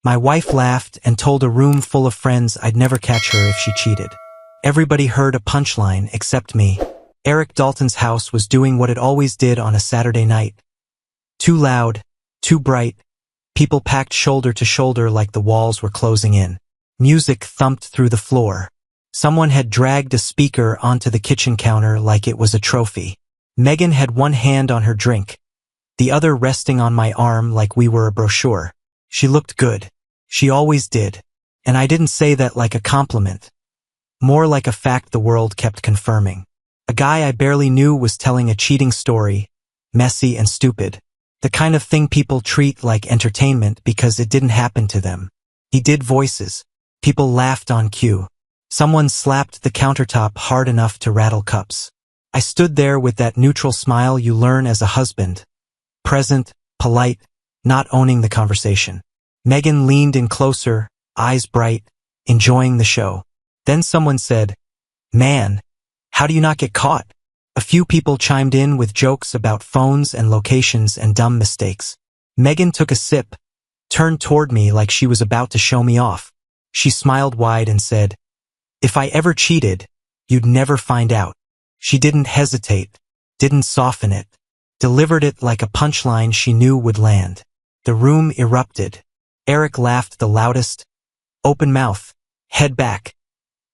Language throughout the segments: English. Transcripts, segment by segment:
My wife laughed and told a room full of friends I'd never catch her if she cheated. Everybody heard a punchline except me. Eric Dalton's house was doing what it always did on a Saturday night. Too loud, too bright. People packed shoulder to shoulder like the walls were closing in. Music thumped through the floor. Someone had dragged a speaker onto the kitchen counter like it was a trophy. Megan had one hand on her drink, the other resting on my arm like we were a brochure. She looked good. She always did. And I didn't say that like a compliment. More like a fact the world kept confirming. A guy I barely knew was telling a cheating story, messy and stupid. The kind of thing people treat like entertainment because it didn't happen to them. He did voices. People laughed on cue. Someone slapped the countertop hard enough to rattle cups. I stood there with that neutral smile you learn as a husband. Present, polite, not owning the conversation. Megan leaned in closer, eyes bright, enjoying the show. Then someone said, "Man, how do you not get caught?" A few people chimed in with jokes about phones and locations and dumb mistakes. Megan took a sip, turned toward me like she was about to show me off. She smiled wide and said, "If I ever cheated, you'd never find out." She didn't hesitate, didn't soften it, delivered it like a punchline she knew would land. The room erupted. Eric laughed the loudest, open mouth, head back,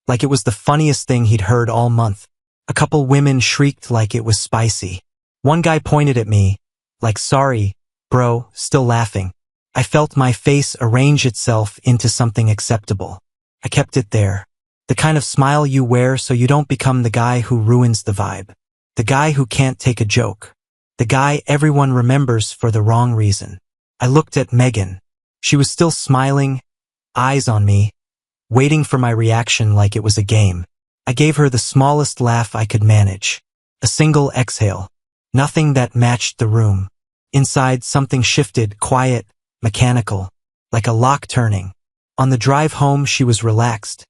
like it was the funniest thing he'd heard all month. A couple women shrieked like it was spicy. One guy pointed at me, like, "Sorry, bro," still laughing. I felt my face arrange itself into something acceptable. I kept it there. The kind of smile you wear so you don't become the guy who ruins the vibe. The guy who can't take a joke. The guy everyone remembers for the wrong reason. I looked at Megan. She was still smiling, eyes on me, waiting for my reaction like it was a game. I gave her the smallest laugh I could manage. A single exhale. Nothing that matched the room. Inside, something shifted, quiet, mechanical, like a lock turning. On the drive home, she was relaxed,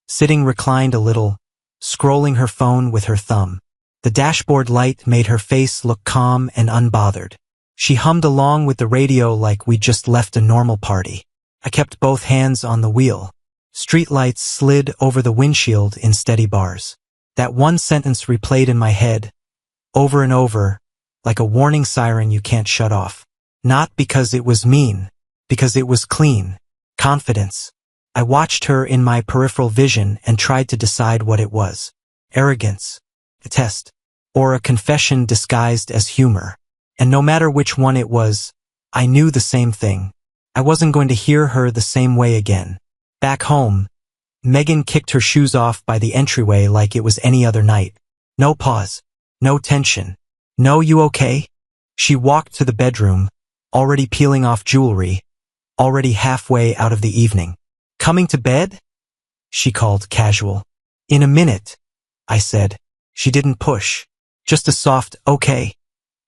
sitting reclined a little, scrolling her phone with her thumb. The dashboard light made her face look calm and unbothered. She hummed along with the radio like we'd just left a normal party. I kept both hands on the wheel. Streetlights slid over the windshield in steady bars. That one sentence replayed in my head, over and over, like a warning siren you can't shut off. Not because it was mean, because it was clean. Confidence. I watched her in my peripheral vision and tried to decide what it was. Arrogance. A test. Or a confession disguised as humor. And no matter which one it was, I knew the same thing. I wasn't going to hear her the same way again. Back home, Megan kicked her shoes off by the entryway like it was any other night. No pause. No tension. No, "You okay?" She walked to the bedroom, already peeling off jewelry, already halfway out of the evening. "Coming to bed?" she called casual. "In a minute," I said. She didn't push. Just a soft, "Okay."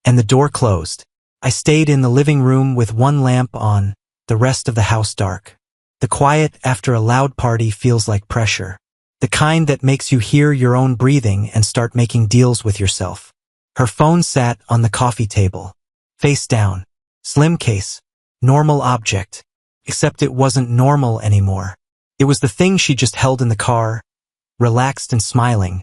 And the door closed. I stayed in the living room with one lamp on, the rest of the house dark. The quiet after a loud party feels like pressure. The kind that makes you hear your own breathing and start making deals with yourself. Her phone sat on the coffee table. Face down. Slim case. Normal object. Except it wasn't normal anymore. It was the thing she just held in the car, relaxed and smiling,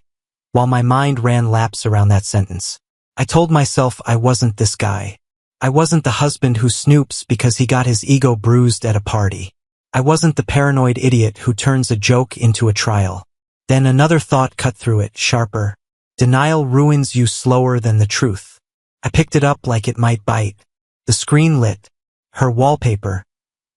while my mind ran laps around that sentence. I told myself I wasn't this guy. I wasn't the husband who snoops because he got his ego bruised at a party. I wasn't the paranoid idiot who turns a joke into a trial. Then another thought cut through it, sharper. Denial ruins you slower than the truth. I picked it up like it might bite. The screen lit. Her wallpaper.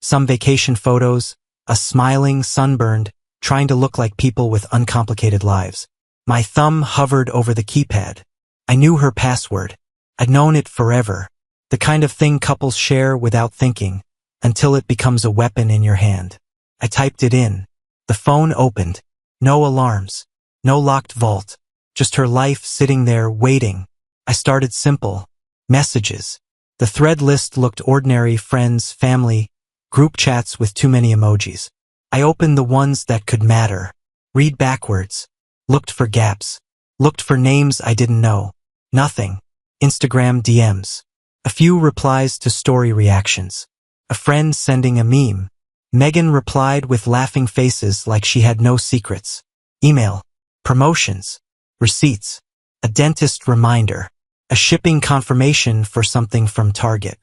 Some vacation photos. A smiling, sunburned, trying to look like people with uncomplicated lives. My thumb hovered over the keypad. I knew her password. I'd known it forever. The kind of thing couples share without thinking, until it becomes a weapon in your hand. I typed it in. The phone opened. No alarms. No locked vault. Just her life sitting there waiting. I started simple. Messages. The thread list looked ordinary: friends, family, group chats with too many emojis. I opened the ones that could matter. Read backwards. Looked for gaps. Looked for names I didn't know. Nothing. Instagram DMs. A few replies to story reactions. A friend sending a meme. Megan replied with laughing faces like she had no secrets. Email. Promotions. Receipts. A dentist reminder. A shipping confirmation for something from Target.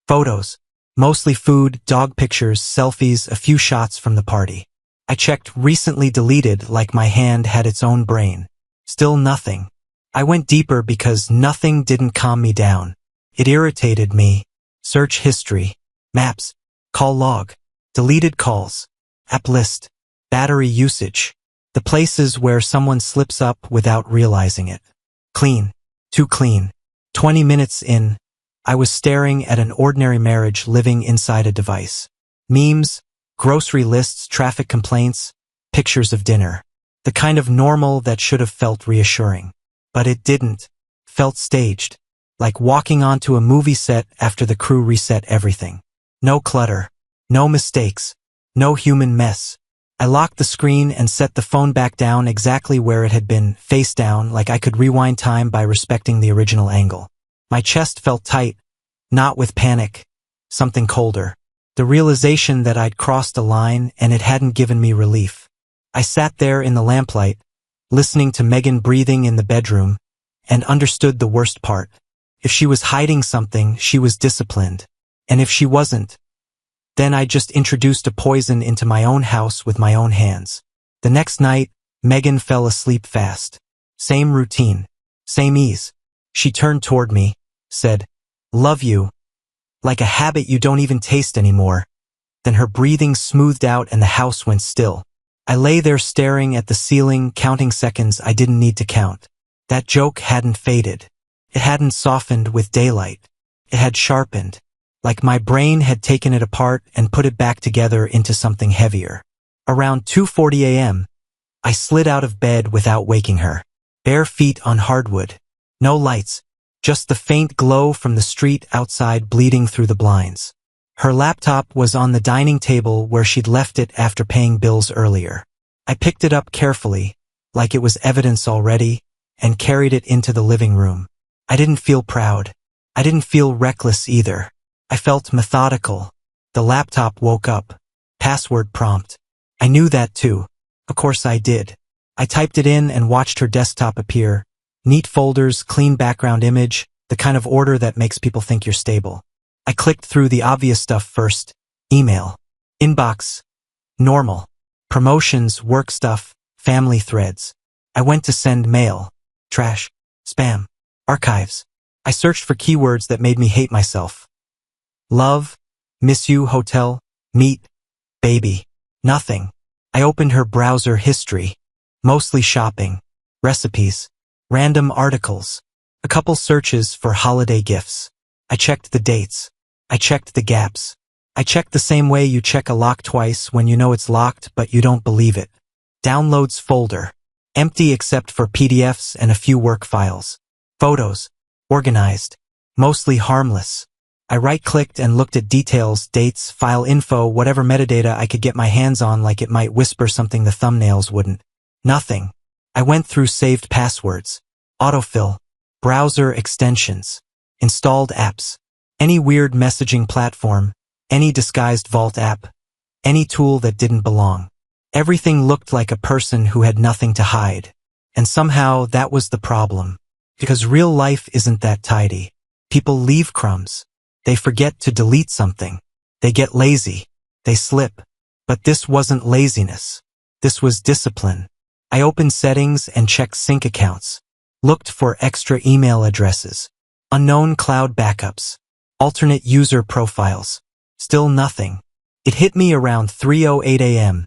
Photos. Mostly food, dog pictures, selfies, a few shots from the party. I checked recently deleted like my hand had its own brain. Still nothing. I went deeper because nothing didn't calm me down. It irritated me. Search history. Maps. Call log. Deleted calls. App list. Battery usage. The places where someone slips up without realizing it. Clean. Too clean. 20 minutes in, I was staring at an ordinary marriage living inside a device. Memes, grocery lists, traffic complaints, pictures of dinner. The kind of normal that should have felt reassuring. But it didn't. Felt staged. Like walking onto a movie set after the crew reset everything. No clutter. No mistakes. No human mess. I locked the screen and set the phone back down exactly where it had been, face down, like I could rewind time by respecting the original angle. My chest felt tight, not with panic, something colder. The realization that I'd crossed a line and it hadn't given me relief. I sat there in the lamplight, listening to Megan breathing in the bedroom, and understood the worst part. If she was hiding something, she was disciplined. And if she wasn't, then I just introduced a poison into my own house with my own hands. The next night, Megan fell asleep fast. Same routine. Same ease. She turned toward me, said, "Love you," like a habit you don't even taste anymore. Then her breathing smoothed out and the house went still. I lay there staring at the ceiling, counting seconds I didn't need to count. That joke hadn't faded. It hadn't softened with daylight. It had sharpened. Like my brain had taken it apart and put it back together into something heavier. Around 2:40 a.m., I slid out of bed without waking her. Bare feet on hardwood. No lights, just the faint glow from the street outside bleeding through the blinds. Her laptop was on the dining table where she'd left it after paying bills earlier. I picked it up carefully, like it was evidence already, and carried it into the living room. I didn't feel proud. I didn't feel reckless either. I felt methodical. The laptop woke up. Password prompt. I knew that too. Of course I did. I typed it in and watched her desktop appear. Neat folders, clean background image, the kind of order that makes people think you're stable. I clicked through the obvious stuff first. Email. Inbox. Normal. Promotions, work stuff, family threads. I went to send mail. Trash. Spam. Archives. I searched for keywords that made me hate myself. Love, miss you, hotel, meet, baby. Nothing. I opened her browser history. Mostly shopping. Recipes. Random articles. A couple searches for holiday gifts. I checked the dates. I checked the gaps. I checked the same way you check a lock twice when you know it's locked but you don't believe it. Downloads folder. Empty except for PDFs and a few work files. Photos. Organized. Mostly harmless. I right-clicked and looked at details, dates, file info, whatever metadata I could get my hands on like it might whisper something the thumbnails wouldn't. Nothing. I went through saved passwords. Autofill. Browser extensions. Installed apps. Any weird messaging platform. Any disguised Vault app. Any tool that didn't belong. Everything looked like a person who had nothing to hide. And somehow that was the problem. Because real life isn't that tidy. People leave crumbs. They forget to delete something. They get lazy. They slip. But this wasn't laziness. This was discipline. I opened settings and checked sync accounts. Looked for extra email addresses. Unknown cloud backups. Alternate user profiles. Still nothing. It hit me around 3:08 a.m.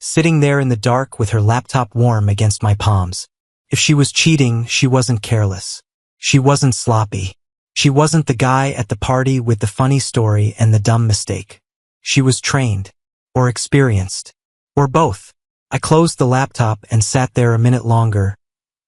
Sitting there in the dark with her laptop warm against my palms. If she was cheating, she wasn't careless. She wasn't sloppy. She wasn't the guy at the party with the funny story and the dumb mistake. She was trained. Or experienced. Or both. I closed the laptop and sat there a minute longer,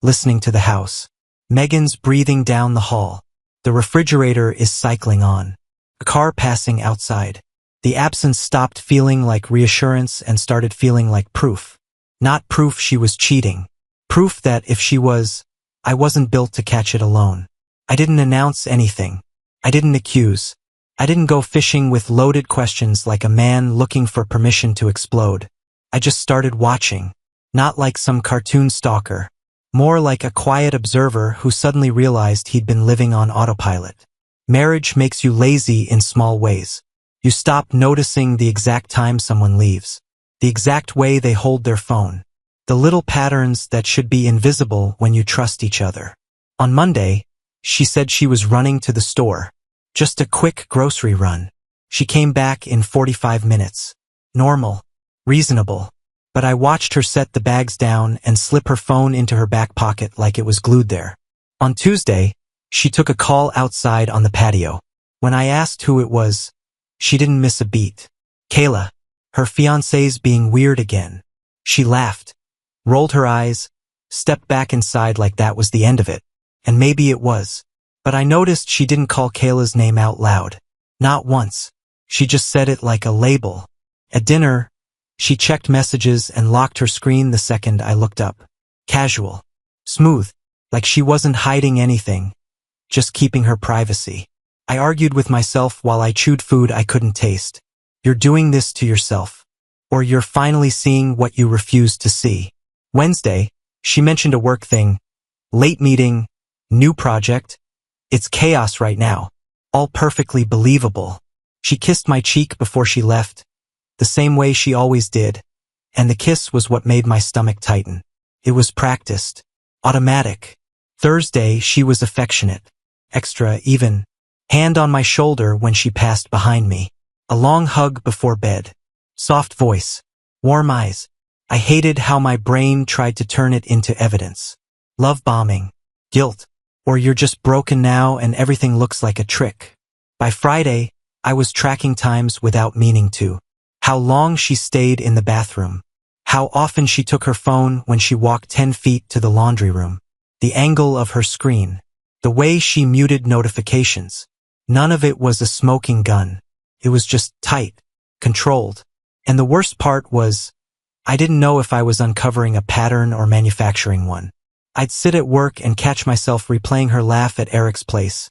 listening to the house. Megan's breathing down the hall. The refrigerator is cycling on. A car passing outside. The absence stopped feeling like reassurance and started feeling like proof. Not proof she was cheating. Proof that if she was, I wasn't built to catch it alone. I didn't announce anything. I didn't accuse. I didn't go fishing with loaded questions like a man looking for permission to explode. I just started watching, not like some cartoon stalker, more like a quiet observer who suddenly realized he'd been living on autopilot. Marriage makes you lazy in small ways. You stop noticing the exact time someone leaves, the exact way they hold their phone, the little patterns that should be invisible when you trust each other. On Monday, she said she was running to the store. Just a quick grocery run. She came back in 45 minutes. Normal. Reasonable. But I watched her set the bags down and slip her phone into her back pocket like it was glued there. On Tuesday, she took a call outside on the patio. When I asked who it was, she didn't miss a beat. Kayla. Her fiancé's being weird again. She laughed, rolled her eyes, stepped back inside like that was the end of it. And maybe it was. But I noticed she didn't call Kayla's name out loud. Not once. She just said it like a label. At dinner, she checked messages and locked her screen the second I looked up. Casual. Smooth. Like she wasn't hiding anything. Just keeping her privacy. I argued with myself while I chewed food I couldn't taste. You're doing this to yourself. Or you're finally seeing what you refused to see. Wednesday, she mentioned a work thing. Late meeting. New project. It's chaos right now. All perfectly believable. She kissed my cheek before she left, the same way she always did, and the kiss was what made my stomach tighten. It was practiced. Automatic. Thursday, she was affectionate. Extra, even. Hand on my shoulder when she passed behind me. A long hug before bed. Soft voice. Warm eyes. I hated how my brain tried to turn it into evidence. Love bombing. Guilt. Or you're just broken now and everything looks like a trick. By Friday, I was tracking times without meaning to. How long she stayed in the bathroom. How often she took her phone when she walked 10 feet to the laundry room. The angle of her screen. The way she muted notifications. None of it was a smoking gun. It was just tight, controlled. And the worst part was, I didn't know if I was uncovering a pattern or manufacturing one. I'd sit at work and catch myself replaying her laugh at Eric's place.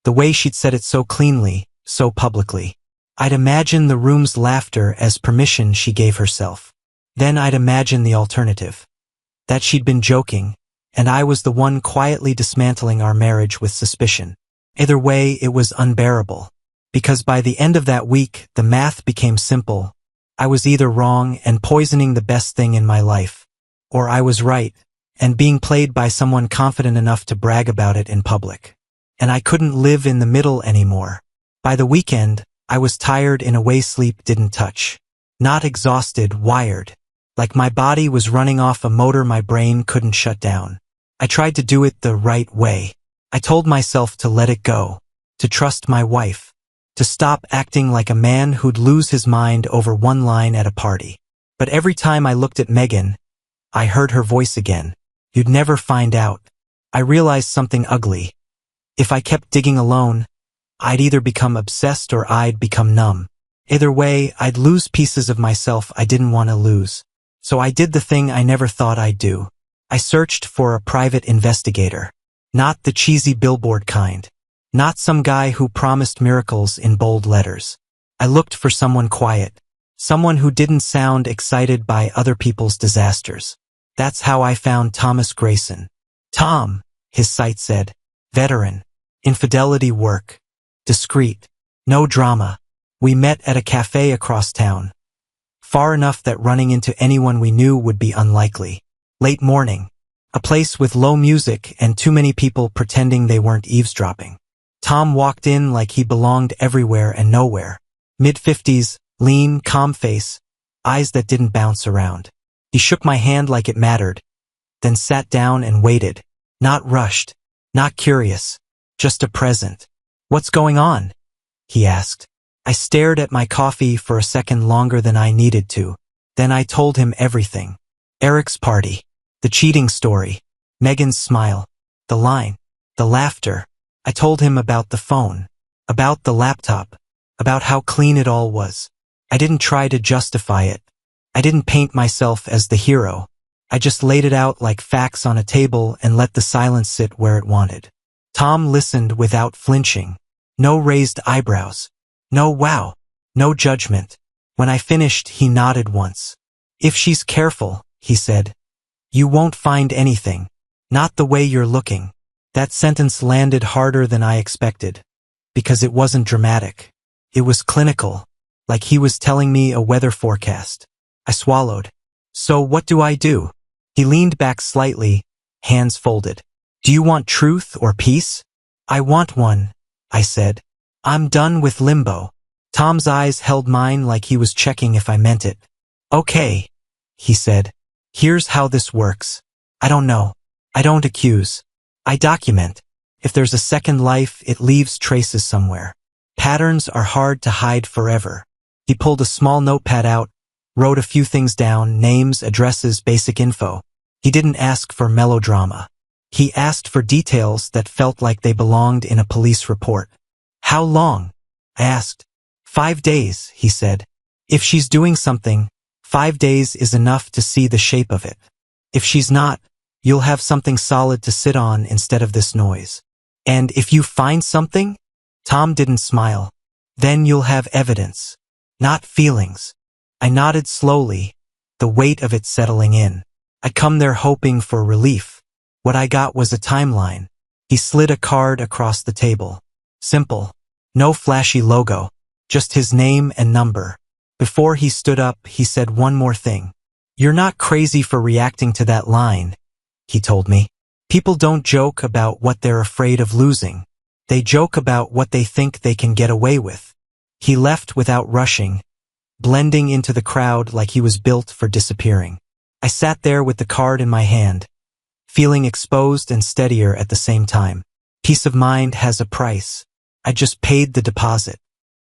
The way she'd said it so cleanly, so publicly. I'd imagine the room's laughter as permission she gave herself. Then I'd imagine the alternative. That she'd been joking, and I was the one quietly dismantling our marriage with suspicion. Either way, it was unbearable. Because by the end of that week, the math became simple. I was either wrong and poisoning the best thing in my life, or I was right, and being played by someone confident enough to brag about it in public. And I couldn't live in the middle anymore. By the weekend, I was tired in a way sleep didn't touch. Not exhausted, wired. Like my body was running off a motor my brain couldn't shut down. I tried to do it the right way. I told myself to let it go. To trust my wife. To stop acting like a man who'd lose his mind over one line at a party. But every time I looked at Megan, I heard her voice again. You'd never find out. I realized something ugly. If I kept digging alone, I'd either become obsessed or I'd become numb. Either way, I'd lose pieces of myself I didn't want to lose. So I did the thing I never thought I'd do. I searched for a private investigator. Not the cheesy billboard kind. Not some guy who promised miracles in bold letters. I looked for someone quiet. Someone who didn't sound excited by other people's disasters. That's how I found Thomas Grayson. Tom, his site said. Veteran. Infidelity work. Discreet. No drama. We met at a cafe across town. Far enough that running into anyone we knew would be unlikely. Late morning. A place with low music and too many people pretending they weren't eavesdropping. Tom walked in like he belonged everywhere and nowhere. Mid-50s, lean, calm face, eyes that didn't bounce around. He shook my hand like it mattered, then sat down and waited. Not rushed, not curious, just a present. What's going on? He asked. I stared at my coffee for a second longer than I needed to. Then I told him everything. Eric's party, the cheating story, Megan's smile, the line, the laughter. I told him about the phone, about the laptop, about how clean it all was. I didn't try to justify it. I didn't paint myself as the hero. I just laid it out like facts on a table and let the silence sit where it wanted. Tom listened without flinching. No raised eyebrows. No wow. No judgment. When I finished, he nodded once. If she's careful, he said, you won't find anything. Not the way you're looking. That sentence landed harder than I expected. Because it wasn't dramatic. It was clinical. Like he was telling me a weather forecast. I swallowed. So what do I do? He leaned back slightly, hands folded. Do you want truth or peace? I want one, I said. I'm done with limbo. Tom's eyes held mine like he was checking if I meant it. Okay, he said. Here's how this works. I don't know. I don't accuse. I document. If there's a second life, it leaves traces somewhere. Patterns are hard to hide forever. He pulled a small notepad out, wrote a few things down, names, addresses, basic info. He didn't ask for melodrama. He asked for details that felt like they belonged in a police report. How long? I asked. 5 days, he said. If she's doing something, 5 days is enough to see the shape of it. If she's not, you'll have something solid to sit on instead of this noise. And if you find something? Tom didn't smile. Then you'll have evidence, not feelings. I nodded slowly, the weight of it settling in. I'd come there hoping for relief. What I got was a timeline. He slid a card across the table. Simple. No flashy logo. Just his name and number. Before he stood up, he said one more thing. You're not crazy for reacting to that line, he told me. People don't joke about what they're afraid of losing. They joke about what they think they can get away with. He left without rushing, blending into the crowd like he was built for disappearing. I sat there with the card in my hand, feeling exposed and steadier at the same time. Peace of mind has a price. I just paid the deposit.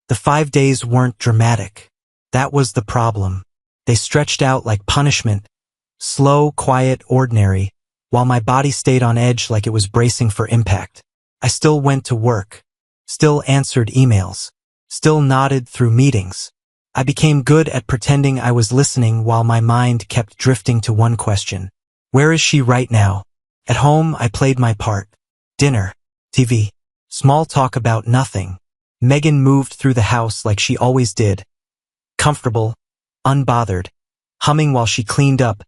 The 5 days weren't dramatic. That was the problem. They stretched out like punishment, slow, quiet, ordinary, while my body stayed on edge like it was bracing for impact. I still went to work, still answered emails, still nodded through meetings. I became good at pretending I was listening while my mind kept drifting to one question. Where is she right now? At home, I played my part. Dinner, TV, small talk about nothing. Megan moved through the house like she always did. Comfortable, unbothered, humming while she cleaned up,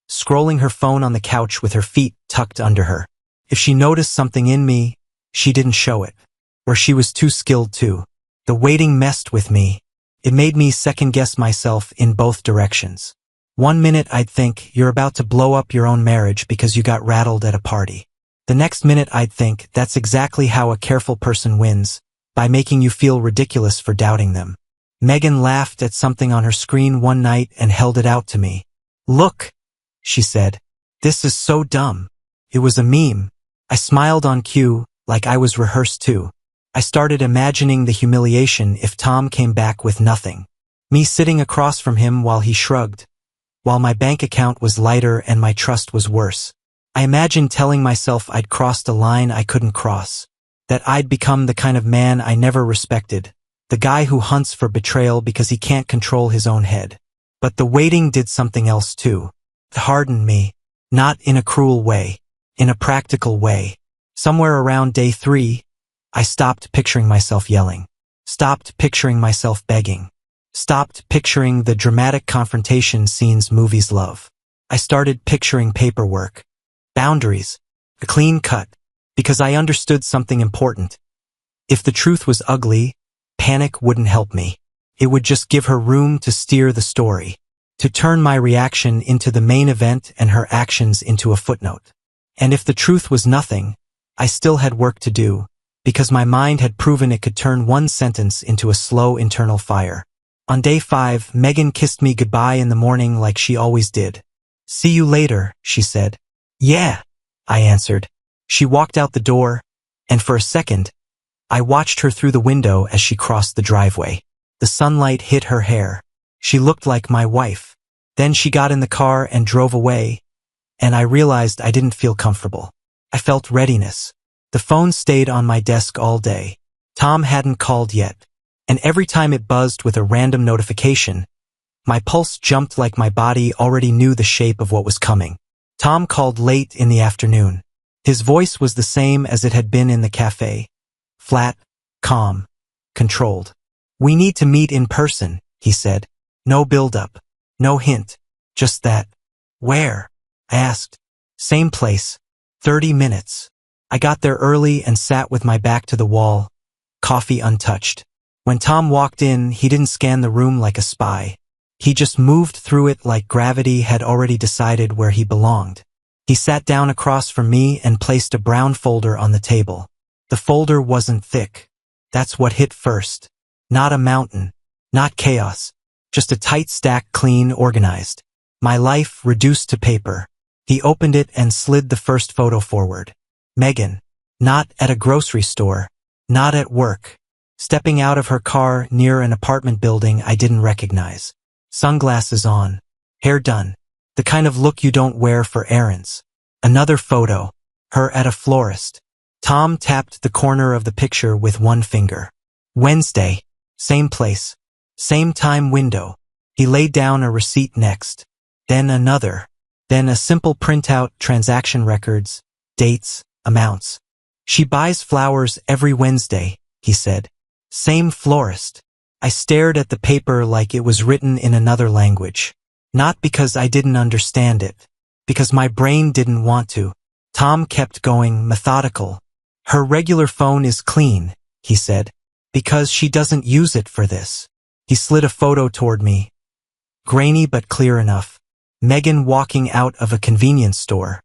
scrolling her phone on the couch with her feet tucked under her. If she noticed something in me, she didn't show it. Or she was too skilled to. The waiting messed with me. It made me second-guess myself in both directions. 1 minute I'd think you're about to blow up your own marriage because you got rattled at a party. The next minute I'd think that's exactly how a careful person wins, by making you feel ridiculous for doubting them. Megan laughed at something on her screen one night and held it out to me. Look, she said. This is so dumb. It was a meme. I smiled on cue, like I was rehearsed too. I started imagining the humiliation if Tom came back with nothing. Me sitting across from him while he shrugged, while my bank account was lighter and my trust was worse. I imagined telling myself I'd crossed a line I couldn't cross, that I'd become the kind of man I never respected, the guy who hunts for betrayal because he can't control his own head. But the waiting did something else too. It hardened me, not in a cruel way, in a practical way. Somewhere around day 3, I stopped picturing myself yelling, stopped picturing myself begging, stopped picturing the dramatic confrontation scenes movies love. I started picturing paperwork, boundaries, a clean cut, because I understood something important. If the truth was ugly, panic wouldn't help me. It would just give her room to steer the story, to turn my reaction into the main event and her actions into a footnote. And if the truth was nothing, I still had work to do, because my mind had proven it could turn one sentence into a slow internal fire. On day 5, Megan kissed me goodbye in the morning like she always did. See you later, she said. Yeah, I answered. She walked out the door, and for a second, I watched her through the window as she crossed the driveway. The sunlight hit her hair. She looked like my wife. Then she got in the car and drove away, and I realized I didn't feel comfortable. I felt readiness. The phone stayed on my desk all day. Tom hadn't called yet, and every time it buzzed with a random notification, my pulse jumped like my body already knew the shape of what was coming. Tom called late in the afternoon. His voice was the same as it had been in the cafe. Flat, calm, controlled. We need to meet in person, he said. No build-up. No hint. Just that. Where? I asked. Same place. 30 minutes. I got there early and sat with my back to the wall, coffee untouched. When Tom walked in, he didn't scan the room like a spy. He just moved through it like gravity had already decided where he belonged. He sat down across from me and placed a brown folder on the table. The folder wasn't thick. That's what hit first. Not a mountain. Not chaos. Just a tight stack, clean, organized. My life reduced to paper. He opened it and slid the first photo forward. Megan. Not at a grocery store. Not at work. Stepping out of her car near an apartment building I didn't recognize. Sunglasses on. Hair done. The kind of look you don't wear for errands. Another photo. Her at a florist. Tom tapped the corner of the picture with one finger. Wednesday. Same place. Same time window. He laid down a receipt next. Then another. Then a simple printout, transaction records, dates, amounts. She buys flowers every Wednesday, he said. Same florist. I stared at the paper like it was written in another language. Not because I didn't understand it. Because my brain didn't want to. Tom kept going, methodical. Her regular phone is clean, he said. Because she doesn't use it for this. He slid a photo toward me. Grainy but clear enough. Megan walking out of a convenience store.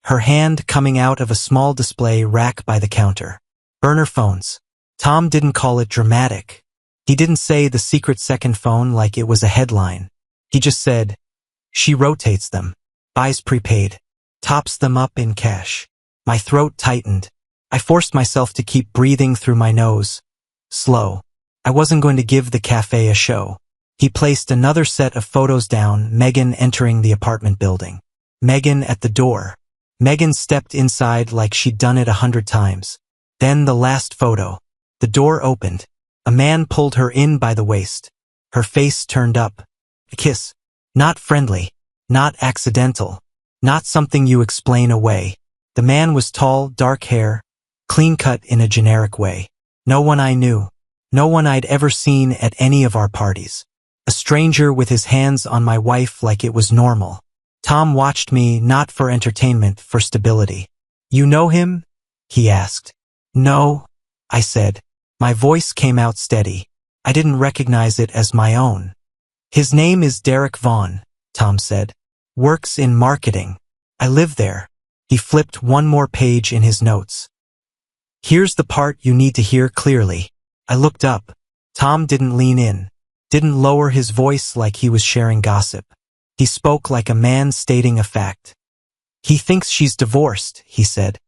Her hand coming out of a small display rack by the counter. Burner phones. Tom didn't call it dramatic. He didn't say the secret second phone like it was a headline. He just said, she rotates them. Buys prepaid. Tops them up in cash. My throat tightened. I forced myself to keep breathing through my nose. Slow. I wasn't going to give the cafe a show. He placed another set of photos down, Megan entering the apartment building. Megan at the door. Megan stepped inside like she'd done it 100 times. Then the last photo. The door opened. A man pulled her in by the waist. Her face turned up. A kiss. Not friendly. Not accidental. Not something you explain away. The man was tall, dark hair, clean-cut in a generic way. No one I knew. No one I'd ever seen at any of our parties. A stranger with his hands on my wife like it was normal. Tom watched me, not for entertainment, for stability. You know him? He asked. No, I said. My voice came out steady. I didn't recognize it as my own. His name is Derek Vaughn, Tom said. Works in marketing. I live there. He flipped one more page in his notes. Here's the part you need to hear clearly. I looked up. Tom didn't lean in. Didn't lower his voice like he was sharing gossip. He spoke like a man stating a fact. He thinks she's divorced, he said.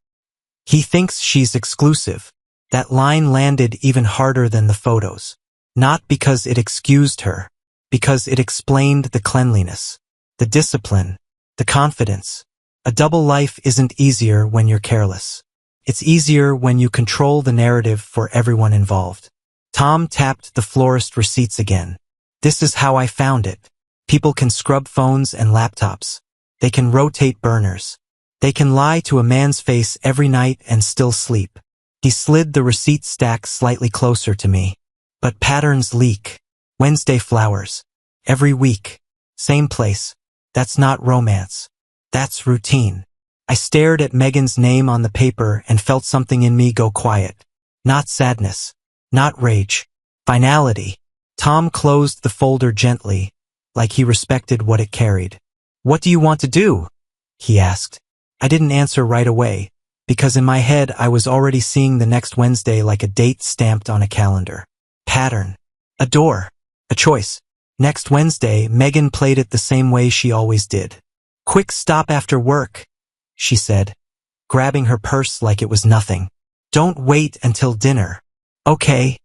He thinks she's exclusive. That line landed even harder than the photos. Not because it excused her. Because it explained the cleanliness. The discipline. The confidence. A double life isn't easier when you're careless. It's easier when you control the narrative for everyone involved. Tom tapped the florist receipts again. This is how I found it. People can scrub phones and laptops. They can rotate burners. They can lie to a man's face every night and still sleep. He slid the receipt stack slightly closer to me. But patterns leak. Wednesday flowers. Every week. Same place. That's not romance. That's routine. I stared at Megan's name on the paper and felt something in me go quiet. Not sadness. Not rage. Finality. Tom closed the folder gently, like he respected what it carried. What do you want to do? He asked. I didn't answer right away, because in my head I was already seeing the next Wednesday like a date stamped on a calendar. Pattern. A door. A choice. Next Wednesday, Megan played it the same way she always did. Quick stop after work, she said, grabbing her purse like it was nothing. Don't wait until dinner. Okay,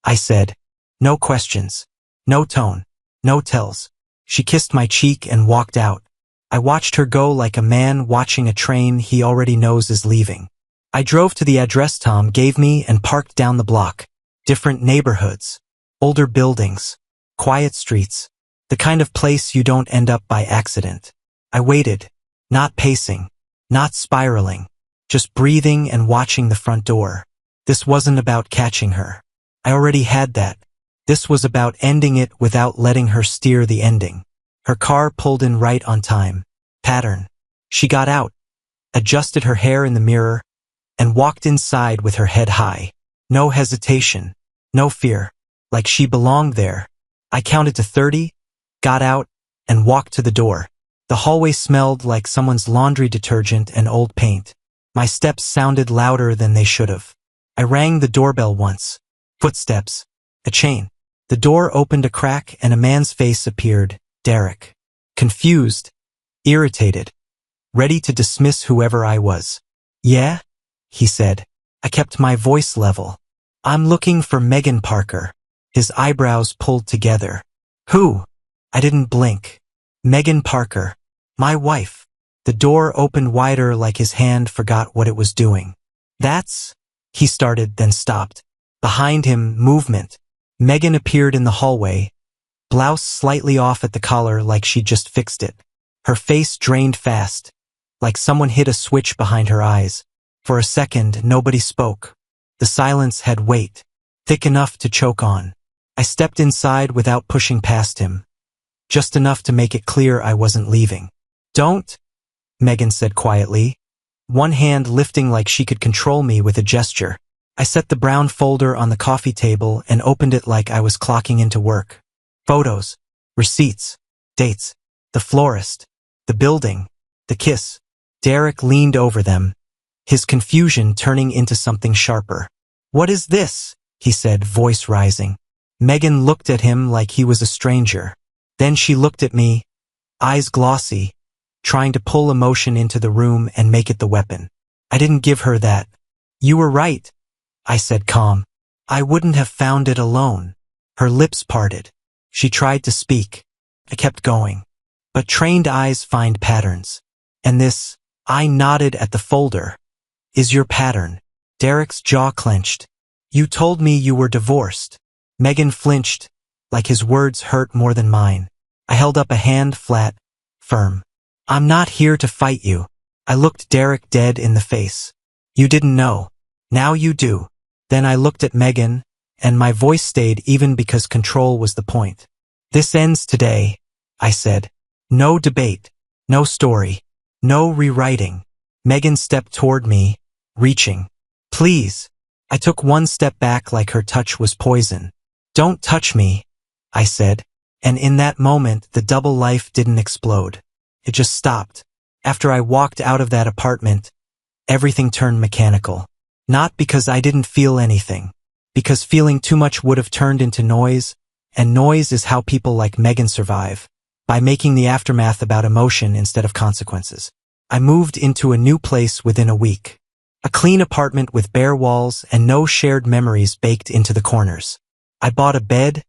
I said. No questions. No tone. No tells. She kissed my cheek and walked out. I watched her go like a man watching a train he already knows is leaving. I drove to the address Tom gave me and parked down the block. Different neighborhoods. Older buildings. Quiet streets. The kind of place you don't end up by accident. I waited. Not pacing. Not spiraling. Just breathing and watching the front door. This wasn't about catching her. I already had that. This was about ending it without letting her steer the ending. Her car pulled in right on time. Pattern. She got out, adjusted her hair in the mirror, and walked inside with her head high. No hesitation. No fear. Like she belonged there. I counted to 30, got out, and walked to the door. The hallway smelled like someone's laundry detergent and old paint. My steps sounded louder than they should have. I rang the doorbell once. Footsteps. A chain. The door opened a crack and a man's face appeared. Derek. Confused. Irritated. Ready to dismiss whoever I was. Yeah? He said. I kept my voice level. I'm looking for Megan Parker. His eyebrows pulled together. Who? I didn't blink. Megan Parker. My wife. The door opened wider like his hand forgot what it was doing. That's... He started, then stopped. Behind him, movement. Megan appeared in the hallway, blouse slightly off at the collar like she'd just fixed it. Her face drained fast, like someone hit a switch behind her eyes. For a second, nobody spoke. The silence had weight, thick enough to choke on. I stepped inside without pushing past him, just enough to make it clear I wasn't leaving. Don't, Megan said quietly, one hand lifting like she could control me with a gesture. I set the brown folder on the coffee table and opened it like I was clocking into work. Photos, receipts, dates, the florist, the building, the kiss. Derek leaned over them, his confusion turning into something sharper. What is this? He said, voice rising. Megan looked at him like he was a stranger. Then she looked at me, eyes glossy, trying to pull emotion into the room and make it the weapon. I didn't give her that. You were right, I said calm. I wouldn't have found it alone. Her lips parted. She tried to speak. I kept going. But trained eyes find patterns. And this, I nodded at the folder, is your pattern. Derek's jaw clenched. You told me you were divorced. Megan flinched, like his words hurt more than mine. I held up a hand flat, firm. I'm not here to fight you. I looked Derek dead in the face. You didn't know. Now you do. Then I looked at Megan, and my voice stayed even because control was the point. This ends today, I said. No debate. No story. No rewriting. Megan stepped toward me, reaching. Please. I took one step back like her touch was poison. Don't touch me, I said. And in that moment, the double life didn't explode. It just stopped. After I walked out of that apartment, everything turned mechanical. Not because I didn't feel anything. Because feeling too much would have turned into noise, and noise is how people like Megan survive, by making the aftermath about emotion instead of consequences. I moved into a new place within a week. A clean apartment with bare walls and no shared memories baked into the corners. I bought a bed,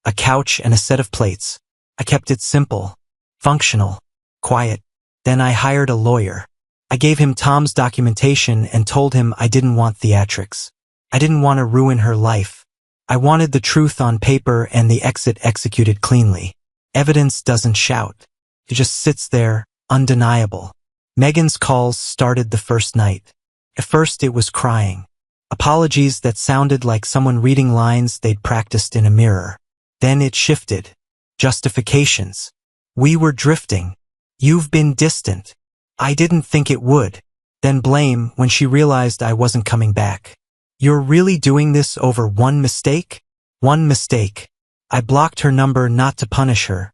a couch, and a set of plates. I kept it simple, functional, quiet. Then I hired a lawyer. I gave him Tom's documentation and told him I didn't want theatrics. I didn't want to ruin her life. I wanted the truth on paper and the exit executed cleanly. Evidence doesn't shout. It just sits there, undeniable. Megan's calls started the first night. At first it was crying. Apologies that sounded like someone reading lines they'd practiced in a mirror. Then it shifted. Justifications. We were drifting. You've been distant. I didn't think it would. Then blame when she realized I wasn't coming back. You're really doing this over one mistake? One mistake. I blocked her number not to punish her,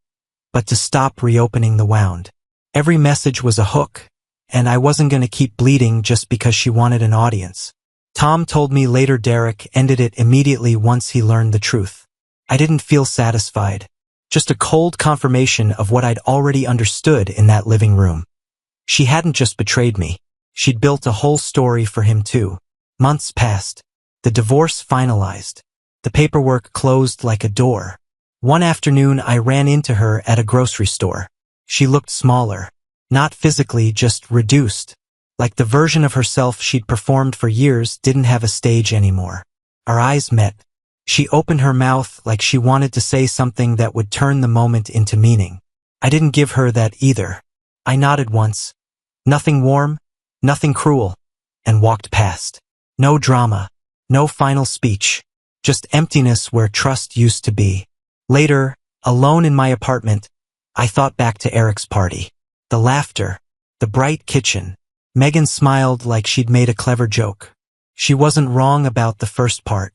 but to stop reopening the wound. Every message was a hook, and I wasn't going to keep bleeding just because she wanted an audience. Tom told me later Derek ended it immediately once he learned the truth. I didn't feel satisfied. Just a cold confirmation of what I'd already understood in that living room. She hadn't just betrayed me. She'd built a whole story for him too. Months passed. The divorce finalized. The paperwork closed like a door. One afternoon I ran into her at a grocery store. She looked smaller. Not physically, just reduced. Like the version of herself she'd performed for years didn't have a stage anymore. Our eyes met. She opened her mouth like she wanted to say something that would turn the moment into meaning. I didn't give her that either. I nodded once. Nothing warm, nothing cruel, and walked past. No drama, no final speech, Just emptiness where trust used to be. Later, alone in my apartment, I thought back to Eric's party. The laughter, the bright kitchen. Megan smiled like she'd made a clever joke. She wasn't wrong about the first part.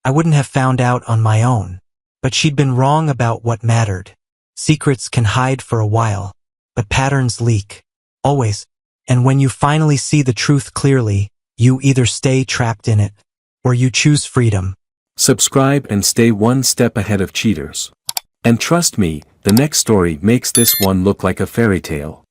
I wouldn't have found out on my own. But she'd been wrong about what mattered. Secrets can hide for a while, but patterns leak. Always. And when you finally see the truth clearly, you either stay trapped in it, or you choose freedom. Subscribe and stay one step ahead of cheaters. And trust me, the next story makes this one look like a fairy tale.